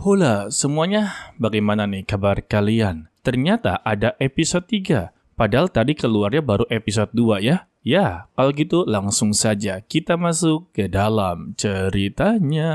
Hola semuanya, bagaimana nih kabar kalian? Ternyata ada episode 3, padahal tadi keluarnya baru episode 2 ya. Ya, kalau gitu langsung saja kita masuk ke dalam ceritanya.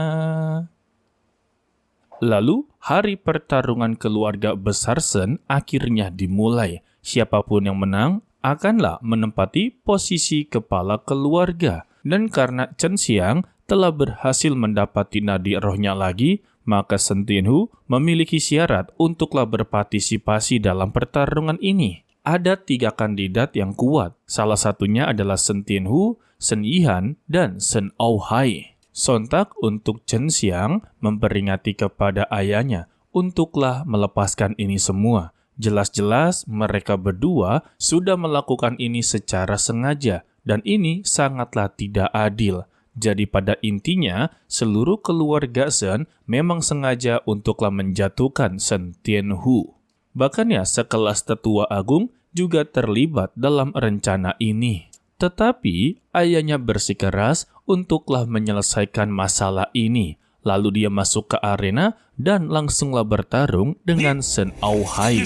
Lalu, hari pertarungan keluarga besar Shen akhirnya dimulai. Siapapun yang menang akanlah menempati posisi kepala keluarga. Dan karena Chen Xiang telah berhasil mendapati nadi rohnya lagi, maka Shen Tianhu memiliki syarat untuklah berpartisipasi dalam pertarungan ini. Ada 3 kandidat yang kuat. Salah satunya adalah Shen Tianhu, Shen Yihan, dan Shen Aohai. Sontak untuk Chen Xiang memperingati kepada ayahnya untuklah melepaskan ini semua. Jelas-jelas mereka berdua sudah melakukan ini secara sengaja dan ini sangatlah tidak adil. Jadi pada intinya, seluruh keluarga Shen memang sengaja untuklah menjatuhkan Shen Tianhu. Bahkan ya, sekelas tetua agung juga terlibat dalam rencana ini. Tetapi, ayahnya bersikeras untuklah menyelesaikan masalah ini. Lalu dia masuk ke arena dan langsunglah bertarung dengan Shen Aohai.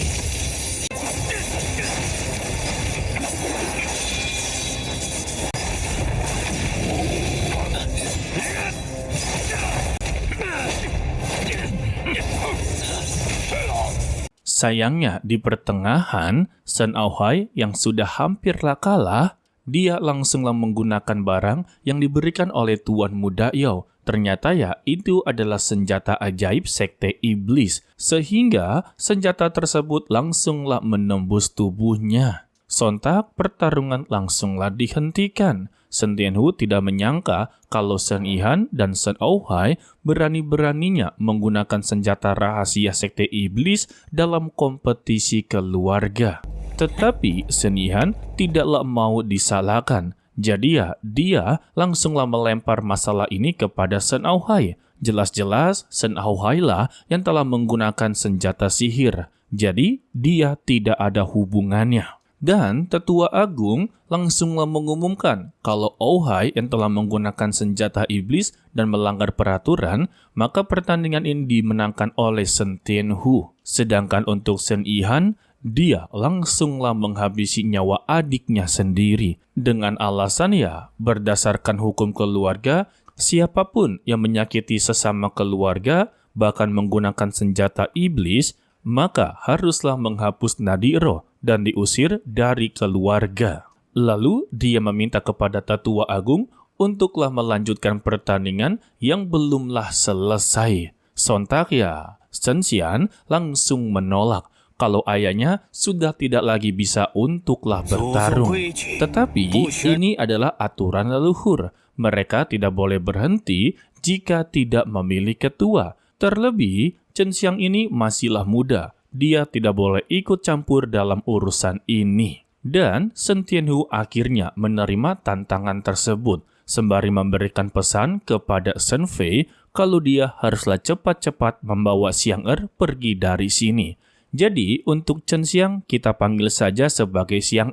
Sayangnya, di pertengahan, Shen Aohai yang sudah hampirlah kalah, dia langsunglah menggunakan barang yang diberikan oleh Tuan Muda Yao. Ternyata ya, itu adalah senjata ajaib Sekte Iblis, sehingga senjata tersebut langsunglah menembus tubuhnya. Sontak, pertarungan langsunglah dihentikan. Shen Tianhu tidak menyangka kalau Shen Yihan dan Shen Aohai berani-beraninya menggunakan senjata rahasia Sekte Iblis dalam kompetisi keluarga. Tetapi Shen Yihan tidaklah mau disalahkan. Jadi ya, dia langsunglah melempar masalah ini kepada Shen Aohai. Jelas-jelas Shen Aohai lah yang telah menggunakan senjata sihir. Jadi dia tidak ada hubungannya. Dan tetua agung langsunglah mengumumkan kalau Aohai yang telah menggunakan senjata iblis dan melanggar peraturan, maka pertandingan ini dimenangkan oleh Shen Tianhu. Sedangkan untuk Shen Yihan, dia langsunglah menghabisi nyawa adiknya sendiri. Dengan alasan ya, berdasarkan hukum keluarga, siapapun yang menyakiti sesama keluarga, bahkan menggunakan senjata iblis, maka haruslah menghapus nadi roh dan diusir dari keluarga. Lalu dia meminta kepada tetua agung untuklah melanjutkan pertandingan yang belumlah selesai. Sontak ya, Chen Xiang langsung menolak kalau ayahnya sudah tidak lagi bisa untuklah bertarung. Tetapi ini adalah aturan leluhur. Mereka tidak boleh berhenti jika tidak memilih ketua. Terlebih, Chen Xiang ini masihlah muda. Dia tidak boleh ikut campur dalam urusan ini. Dan Shen Tianhu akhirnya menerima tantangan tersebut, sembari memberikan pesan kepada Shen Fei kalau dia haruslah cepat-cepat membawa Xiang pergi dari sini. Jadi, untuk Chen Xiang kita panggil saja sebagai Xiang.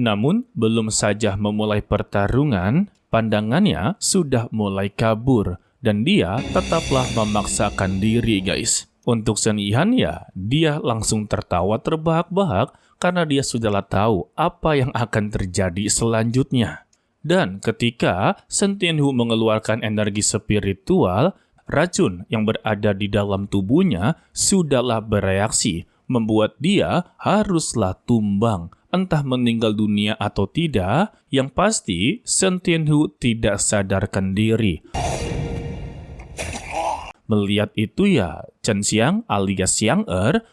Namun, belum saja memulai pertarungan, pandangannya sudah mulai kabur. Dan dia tetaplah memaksakan diri, guys. Untuk Shen Yihan ya, dia langsung tertawa terbahak-bahak karena dia sudahlah tahu apa yang akan terjadi selanjutnya. Dan ketika Shen Tianhu mengeluarkan energi spiritual, racun yang berada di dalam tubuhnya sudahlah bereaksi, membuat dia haruslah tumbang. Entah meninggal dunia atau tidak, yang pasti Shen Tianhu tidak sadarkan diri. Melihat itu ya, Chen Xiang alias Xiang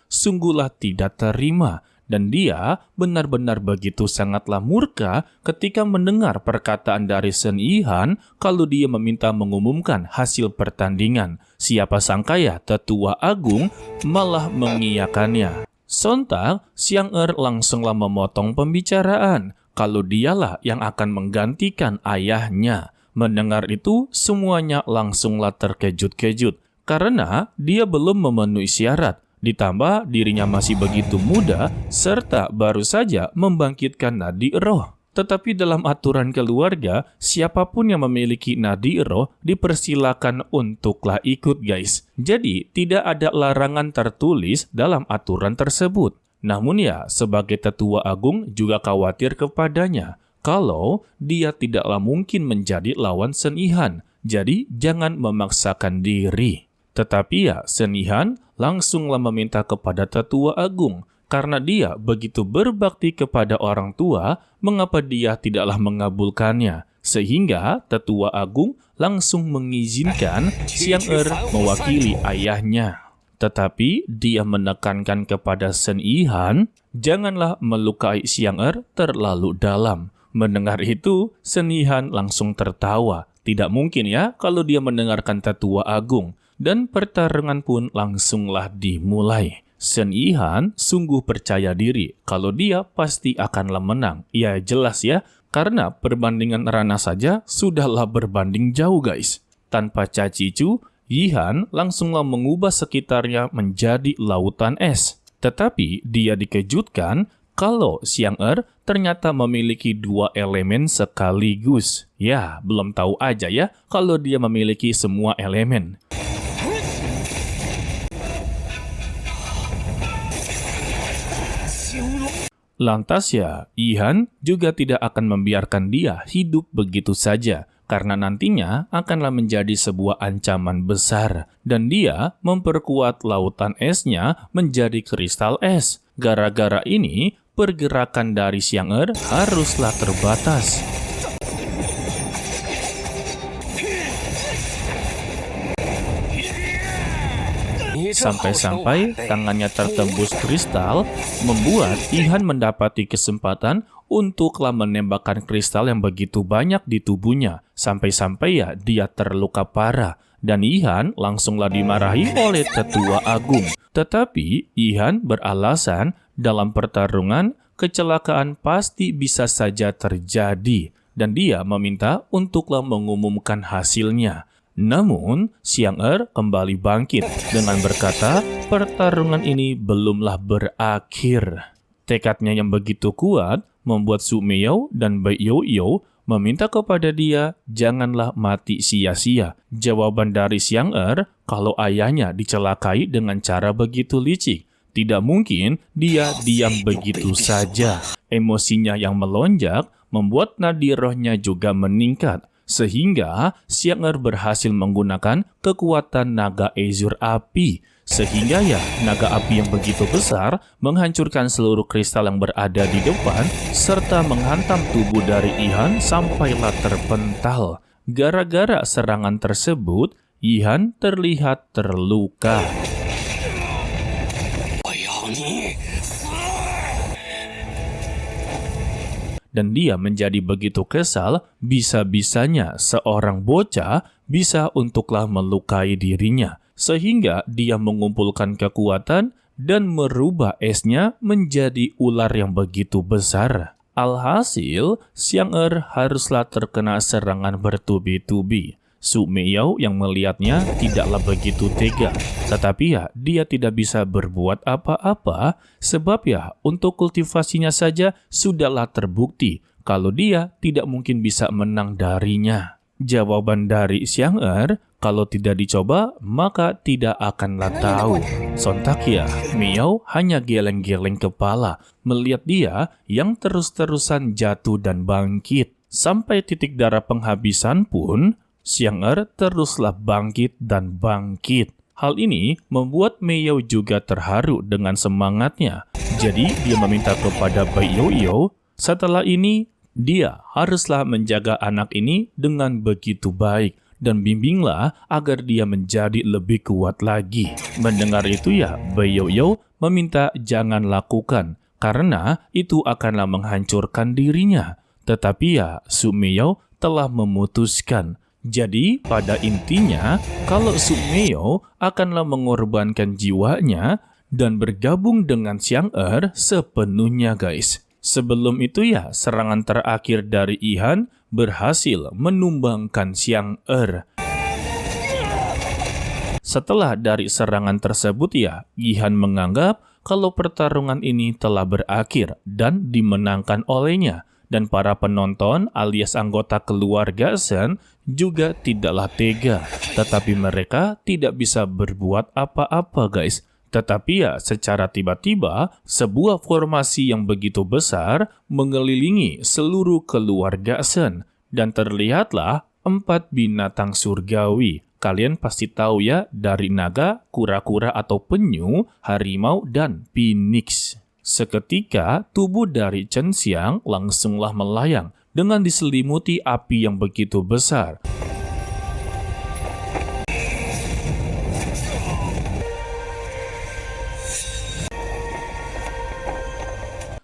sungguhlah tidak terima. Dan dia benar-benar begitu sangatlah murka ketika mendengar perkataan dari Shen Yihan kalau dia meminta mengumumkan hasil pertandingan. Siapa sangka ya tetua agung malah mengiyakannya. Sontak, Xiang langsunglah memotong pembicaraan kalau dialah yang akan menggantikan ayahnya. Mendengar itu, semuanya langsunglah terkejut-kejut karena dia belum memenuhi syarat. Ditambah dirinya masih begitu muda serta baru saja membangkitkan nadi roh. Tetapi dalam aturan keluarga, siapapun yang memiliki nadi roh dipersilakan untuklah ikut, guys. Jadi, tidak ada larangan tertulis dalam aturan tersebut. Namun ya, sebagai tetua agung juga khawatir kepadanya kalau dia tidaklah mungkin menjadi lawan Senihan. Jadi, jangan memaksakan diri. Tetapi ya, Senihan langsunglah meminta kepada tetua agung. Karena dia begitu berbakti kepada orang tua, mengapa dia tidaklah mengabulkannya? Sehingga tetua agung langsung mengizinkan Xiang Er mewakili ayahnya. Tetapi dia menekankan kepada Senihan, janganlah melukai Xiang Er terlalu dalam. Mendengar itu, Senihan langsung tertawa. Tidak mungkin ya kalau dia mendengarkan tetua agung. Dan pertarungan pun langsunglah dimulai. Senihan sungguh percaya diri kalau dia pasti akanlah menang. Ya jelas ya, karena perbandingan Rana saja sudahlah berbanding jauh, guys. Tanpa cacicu, Yihan langsunglah mengubah sekitarnya menjadi lautan es. Tetapi dia dikejutkan kalau Xiang Er ternyata memiliki 2 elemen sekaligus. Ya, belum tahu aja ya kalau dia memiliki semua elemen. Lantas ya, Yihan juga tidak akan membiarkan dia hidup begitu saja, karena nantinya akanlah menjadi sebuah ancaman besar. Dan dia memperkuat lautan esnya menjadi kristal es. Gara-gara ini, pergerakan dari Xiang Er haruslah terbatas. Sampai-sampai tangannya tertembus kristal, membuat Yihan mendapati kesempatan untuklah menembakkan kristal yang begitu banyak di tubuhnya. Sampai-sampai ya dia terluka parah. Dan Yihan langsunglah dimarahi oleh tetua agung. Tetapi Yihan beralasan dalam pertarungan kecelakaan pasti bisa saja terjadi. Dan dia meminta untuklah mengumumkan hasilnya. Namun, Xiang Er kembali bangkit dengan berkata, pertarungan ini belumlah berakhir. Tekadnya yang begitu kuat membuat Su Meiyou dan Bai Youyou meminta kepada dia, janganlah mati sia-sia. Jawaban dari Xiang Er, kalau ayahnya dicelakai dengan cara begitu licik. Tidak mungkin dia diam begitu saja. Emosinya yang melonjak membuat nadi rohnya juga meningkat. Sehingga Xiang Er berhasil menggunakan kekuatan naga ezur api. Sehingga ya, naga api yang begitu besar menghancurkan seluruh kristal yang berada di depan, serta menghantam tubuh dari Yihan sampailah terpental. Gara-gara serangan tersebut, Yihan terlihat terluka. Dan dia menjadi begitu kesal, bisa-bisanya seorang bocah bisa untuklah melukai dirinya. Sehingga dia mengumpulkan kekuatan dan merubah esnya menjadi ular yang begitu besar. Alhasil, Xiang Er haruslah terkena serangan bertubi-tubi. Su Meiyou yang melihatnya tidaklah begitu tega. Tetapi ya, dia tidak bisa berbuat apa-apa, sebab ya, untuk kultivasinya saja sudahlah terbukti kalau dia tidak mungkin bisa menang darinya. Jawaban dari Xiang Er, kalau tidak dicoba, maka tidak akanlah tahu. Sontak ya, Meiyou hanya geleng-geleng kepala, melihat dia yang terus-terusan jatuh dan bangkit. Sampai titik darah penghabisan pun, Xiang Er teruslah bangkit dan bangkit. Hal ini membuat Meiyou juga terharu dengan semangatnya. Jadi dia meminta kepada Bai Youyou, setelah ini dia haruslah menjaga anak ini dengan begitu baik. Dan bimbinglah agar dia menjadi lebih kuat lagi. Mendengar itu ya, Bai Youyou meminta jangan lakukan, karena itu akanlah menghancurkan dirinya. Tetapi ya, Su Meiyou telah memutuskan. Jadi, pada intinya, kalau Su Meiyou akanlah mengorbankan jiwanya dan bergabung dengan Xiang Er sepenuhnya, guys. Sebelum itu ya, serangan terakhir dari Yihan berhasil menumbangkan Xiang Er. Setelah dari serangan tersebut ya, Yihan menganggap kalau pertarungan ini telah berakhir dan dimenangkan olehnya. Dan para penonton alias anggota keluarga Shen juga tidaklah tega. Tetapi mereka tidak bisa berbuat apa-apa guys. Tetapi ya secara tiba-tiba sebuah formasi yang begitu besar mengelilingi seluruh keluarga Shen. Dan terlihatlah 4 binatang surgawi. Kalian pasti tahu ya, dari naga, kura-kura atau penyu, harimau, dan phoenix. Seketika, tubuh dari Chen Xiang langsunglah melayang dengan diselimuti api yang begitu besar.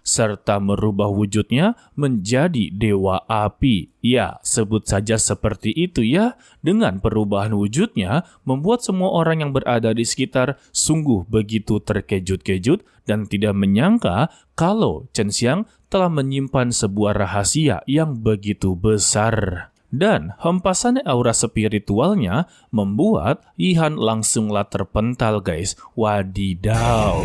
Serta merubah wujudnya menjadi dewa api. Ya, sebut saja seperti itu ya. Dengan perubahan wujudnya, membuat semua orang yang berada di sekitar sungguh begitu terkejut-kejut dan tidak menyangka kalau Chen Xiang telah menyimpan sebuah rahasia yang begitu besar. Dan hempasan aura spiritualnya membuat Yihan langsunglah terpental guys. Wadidaw.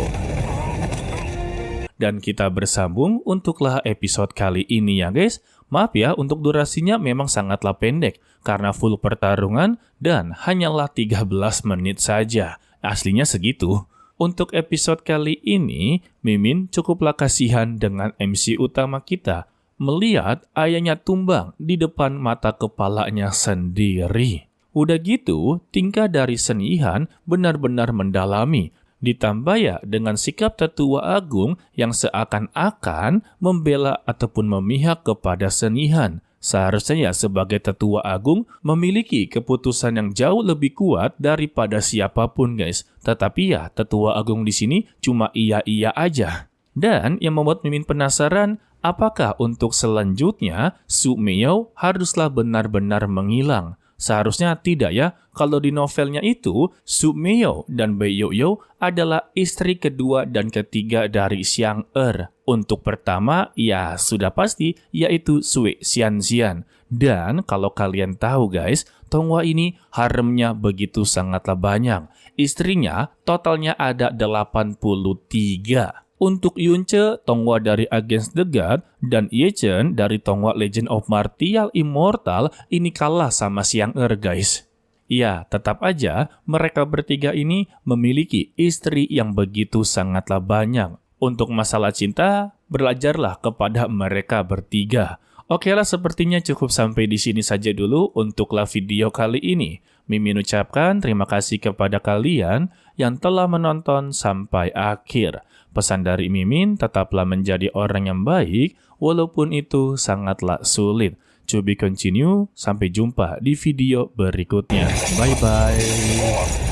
Dan kita bersambung untuklah episode kali ini ya guys. Maaf ya, untuk durasinya memang sangatlah pendek karena full pertarungan dan hanyalah 13 menit saja. Aslinya segitu. Untuk episode kali ini, Mimin cukuplah kasihan dengan MC utama kita melihat ayahnya tumbang di depan mata kepalanya sendiri. Udah gitu, tingkah dari Shen Yihan benar-benar mendalami. Ditambah ya dengan sikap tetua agung yang seakan-akan membela ataupun memihak kepada Shen Yihan. Seharusnya ya sebagai tetua agung memiliki keputusan yang jauh lebih kuat daripada siapapun guys. Tetapi ya tetua agung di sini cuma iya-iya aja. Dan yang membuat Mimin penasaran, apakah untuk selanjutnya Su Meiyou haruslah benar-benar menghilang? Seharusnya tidak ya, kalau di novelnya itu, Su Meiyou dan Bai Youyou adalah istri kedua dan ketiga dari Xiang Untuk pertama, ya sudah pasti, yaitu Sui Xianxian. Dan kalau kalian tahu guys, Tonghua ini haremnya begitu sangatlah banyak. Istrinya totalnya ada 83. Untuk Yunce, Tonghua dari Against the God, dan Ye Chen dari Tonghua Legend of Martial Immortal ini kalah sama Xiang guys. Ya, tetap aja mereka bertiga ini memiliki istri yang begitu sangatlah banyak. Untuk masalah cinta, belajarlah kepada mereka bertiga. Oke lah, sepertinya cukup sampai di sini saja dulu untuklah video kali ini. Mimin ucapkan terima kasih kepada kalian yang telah menonton sampai akhir. Pesan dari Mimin, tetaplah menjadi orang yang baik, walaupun itu sangatlah sulit. To be continue, sampai jumpa di video berikutnya. Bye-bye.